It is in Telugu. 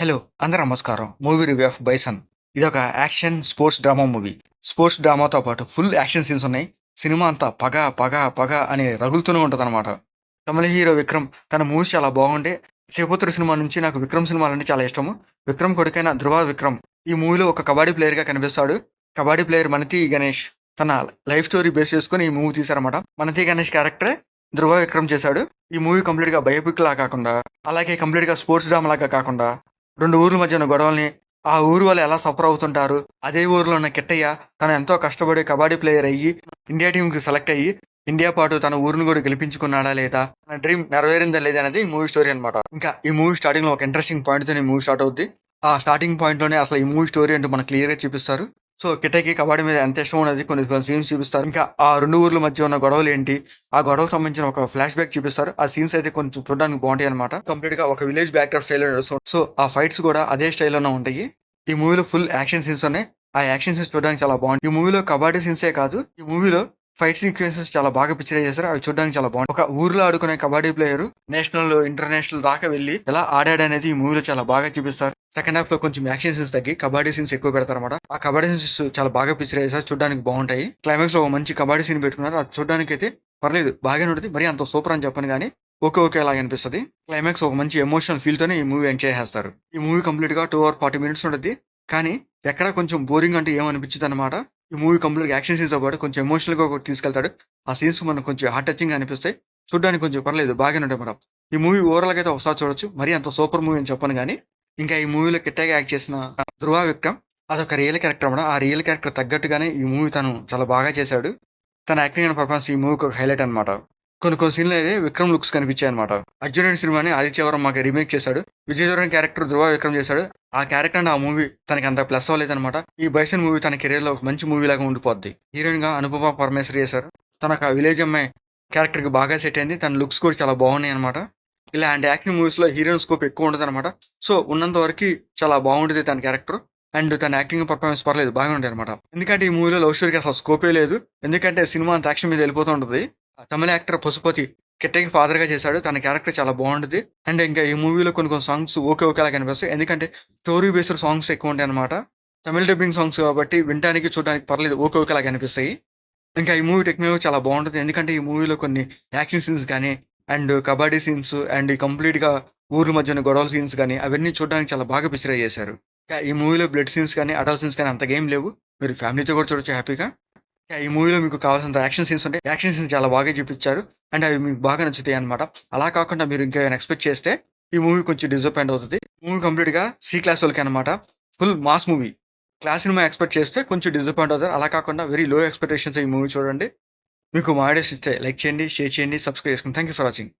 హలో! అందరూ నమస్కారం. Movie review of 'Bison'. ఇదొక action, sports drama movie. Sports డ్రామాతో పాటు ఫుల్ యాక్షన్ సీన్స్ ఉన్నాయి. సినిమా అంతా పగ, పగ, పగ అని రగులుతూనే ఉంటదనమాట. తమిళ హీరో 'విక్రమ్' తన మూవీస్ చాలా బాగుంటాయి. 'సేపోతురు' సినిమా నుంచి నాకు 'విక్రమ్' సినిమాలంటే చాలా ఇష్టము. 'విక్రమ్' కొడుకైన ధృవ విక్రమ్ ఈ మూవీలో ఒక కబడ్డీ ప్లేయర్‌గా కనిపిస్తాడు. కబడ్డీ ప్లేయర్ 'మనతి గణేష్' తన లైఫ్ స్టోరీ బేస్ చేసుకొని ఈ మూవీ తీశారన్నమాట. 'మనతి గణేష్' క్యారెక్టరే ధృవ విక్రమ్ చేశాడు. ఈ మూవీ కంప్లీట్‌గా బయోపిక్‌లా కాకుండా, అలాగే కంప్లీట్‌గా స్పోర్ట్స్ డ్రామాలాగా కాకుండా 2 ఊర్ల మధ్య ఉన్న గొడవల్ని, ఆ ఊరు వాళ్ళు ఎలా సఫర్ అవుతుంటారు, అదే ఊర్లో ఉన్న కిట్టయ్య తను ఎంతో కష్టపడి కబడ్డీ ప్లేయర్ అయ్యి, ఇండియా టీమ్‌కి సెలెక్ట్ అయ్యి, ఇండియా పాటు తన ఊరిని కూడా గెలిపించుకున్నాడా లేదా, తన డ్రీమ్ నెరవేరిందా లేదా అనేది ఈ మూవీ స్టోరీ అన్నమాట. ఇంకా ఈ మూవీ స్టార్టింగ్‌లో ఒక ఇంట్రెస్టింగ్ పాయింట్‌తోని ఈ మూవీ స్టార్ట్ అవుద్ది. ఆ స్టార్టింగ్ పాయింట్‌లోనే అసలు ఈ మూవీ స్టోరీ ఏంటో మనకు క్లియర్‌గా చూపిస్తారు. సో, కిట్టయ్యకి కబడ్డీ మీద ఎంత ఇష్టం ఉన్నది కొన్ని కొన్ని సీన్స్ చూపిస్తారు. ఇంకా ఆ 2 ఊర్ల మధ్య ఉన్న గొడవలేంటి, ఆ గొడవకు సంబంధించిన ఒక ఫ్లాష్ బ్యాక్ చూపిస్తారు. ఆ సీన్స్ అయితే కొంచెం చూడడానికి బాగుంటాయన్నమాట. కంప్లీట్‌గా ఒక విలేజ్ బ్యాక్‌డ్రాప్ స్టైల్‌లో నడుస్తుంది. సో, ఆ ఫైట్స్ కూడా అదే స్టైల్‌లోనే ఉంటాయి. ఈ మూవీలో ఫుల్ యాక్షన్ సీన్స్ ఉన్నాయి. ఆ యాక్షన్ సీన్స్ చూడడానికి చాలా బాగుంటాయి. ఈ మూవీలో కబడ్డీ సీన్సే కాదు, ఈ మూవీలో ఫైట్ సీక్వెన్సెస్ చాలా బాగా పిక్చరైజ్ చేశారు. అవి చూడడానికి చాలా బాగుంటాయి. ఒక ఊర్లో ఆడుకునే కబడ్డీ ప్లేయర్ నేషనల్, ఇంటర్నేషనల్ దాకా వెళ్లి ఎలా ఆడాడనేది ఈ మూవీలో చాలా బాగా చూపిస్తారు. సెకండ్ హాఫ్ లో కొంచెం యాక్షన్ సీన్స్ తగ్గి కబడ్డీ సీన్స్ ఎక్కువ పెడతారన్నమాట. ఆ కబడ్డీ సీన్స్ చాలా బాగా పిక్చరైజ్ చేశారు. చూడడానికి బాగుంటాయి. క్లైమాక్స్ లో ఒక మంచి కబడ్డీ సీన్ పెట్టుకున్నారు. అది చూడడానికి అయితే పర్లేదు, బాగానే ఉంటుంది. మరి అంత సూపర్ అని చెప్పను కానీ ఓకే ఓకే లాగా అనిపిస్తుంది. క్లైమాక్స్ ఒక మంచి ఎమోషనల్ ఫీల్ తోనే ఈ మూవీ ఎండ్ చేసేస్తారు. ఈ మూవీ కంప్లీట్ గా 2 hours 40 minutes ఉంటుంది. కానీ ఎక్కడ కొంచెం బోరింగ్ అంటే ఏమనిపించింది అనమాట. ఈ మూవీ కంప్లీట్ యాక్షన్ సీన్స్ పాటు కొంచెం ఎమోషనల్ గా కూడా తీసుకెళ్తాడు. ఆ సీన్స్ మనకు కొంచెం హార్ట్ టచింగ్ అనిపిస్తాయి. చూడడానికి కొంచెం పర్లేదు, బాగానే ఉంటాయి మేడం. ఈ మూవీ ఓవరాల్ గా అయితే ఒకసారి చూడొచ్చు. మరి అంత సూపర్ మూవీ అని చెప్పను కానీ, ఇంకా ఈ మూవీలో కిట్టగా యాక్ట్ చేసిన ధృవ విక్రమ్ అదొక రియల్ క్యారెక్టర్ అన్నమాట. ఆ రియల్ క్యారెక్టర్ తగ్గట్టుగానే ఈ మూవీ తను చాలా బాగా చేశాడు. తన యాక్టింగ్ అండ్ పర్ఫార్మెన్స్ ఈ మూవీకి ఒక హైలైట్ అనమాట. కొన్ని కొన్ని సీన్లు అయితే విక్రమ్ లుక్స్ కనిపించాయి అనమాట. అర్జున్ రెడ్డి సినిమాని ఆదిత్య వర్మకి రీమేక్ చేశాడు. విజయ్ దేవరకొండ క్యారెక్టర్ ధృవ విక్రమ్ చేశాడు. ఆ క్యారెక్టర్ అండ్ ఆ మూవీ తనకి అంత ప్లస్ అవ్వలేదన్నమాట. ఈ బైసన్ మూవీ తన కెరీర్ లో ఒక మంచి మూవీ లాగా ఉండిపోద్ది. హీరోయిన్ గా అనుపమ పరమేశ్వరి చేశారు. తనకు ఆ విలేజ్ అమ్మాయి క్యారెక్టర్ కి బాగా సెట్ అయింది. తన లుక్స్ కూడా చాలా బాగున్నాయి అనమాట. ఇలాంటి యాక్టింగ్ మూవీస్ లో హీరోయిన్ స్కోప్ ఎక్కువ ఉండదు అనమాట. సో, ఉన్నంత వరకు చాలా బాగుంటుంది తన క్యారెక్టర్. అండ్ తన యాక్టింగ్ పర్ఫార్మెన్స్ పర్లేదు, బాగా ఉంటాయి అనమాట. ఎందుకంటే ఈ మూవీలో లవ్ స్టోరీకి అసలు స్కోపే లేదు. ఎందుకంటే సినిమా అంత యాక్షన్ మీద వెళ్ళిపోతూ ఉంటుంది. ఆ తమిళ యాక్టర్ పశుపతి కిట్టకి ఫాదర్ గా చేశాడు. తన క్యారెక్టర్ చాలా బాగుంటుంది. అండ్ ఇంకా ఈ మూవీలో కొన్ని కొన్ని సాంగ్స్ ఓకే ఓకేలా కనిపిస్తాయి. ఎందుకంటే స్టోరీ బేస్డ్ సాంగ్స్ ఎక్కువ ఉంటాయి అనమాట. తమిళ డబ్బింగ్ సాంగ్స్ కాబట్టి వినడానికి చూడడానికి పర్లేదు, ఓకే ఓకేలా కనిపిస్తాయి. ఇంకా ఈ మూవీ టెక్నిక్ చాలా బాగుంటుంది. ఎందుకంటే ఈ మూవీలో కొన్ని యాక్షన్ సీన్స్ కానీ, and kabaddi scenes, and complete గా ఊర్ల మధ్యన గొడవల సీన్స్ కానీ అవన్నీ చూడడానికి చాలా బాగా పిక్చరైజ్ చేశారు. ఇంకా ఈ మూవీలో బ్లడ్ సీన్స్ కానీ, అడల్ట్ సీన్స్ కానీ అంతగా ఏం లేవు. మీరు ఫ్యామిలీతో కూడా చూడొచ్చు హ్యాపీగా. ఇంకా ఈ మూవీలో మీకు కావాల్సినంత యాక్షన్ సీన్స్ ఉంటాయి. యాక్షన్ సీన్స్ చాలా బాగా చూపించారు. అండ్ అవి మీకు బాగా నచ్చుతాయి అనమాట. అలా కాకుండా మీరు ఇంకా ఎక్స్పెక్ట్ చేస్తే ఈ మూవీ కొంచెం డిసప్పాయింట్ అవుతుంది. మూవీ కంప్లీట్ గా సి క్లాస్ వాళ్ళకి అనమాట. Full mass movie. Class cinema expect చేస్తే కొంచెం డిసప్పాయింట్ అవుతారు. అలా కాకుండా వెరీ లో ఎక్స్పెక్టేషన్స్ ఈ మూవీ చూడండి. మీకు మా ఐడియాస్ ఇస్తే లైక్ చేయండి, షేర్ చేయండి, సబ్స్క్రైబ్ చేసుకోండి. Thank you for watching.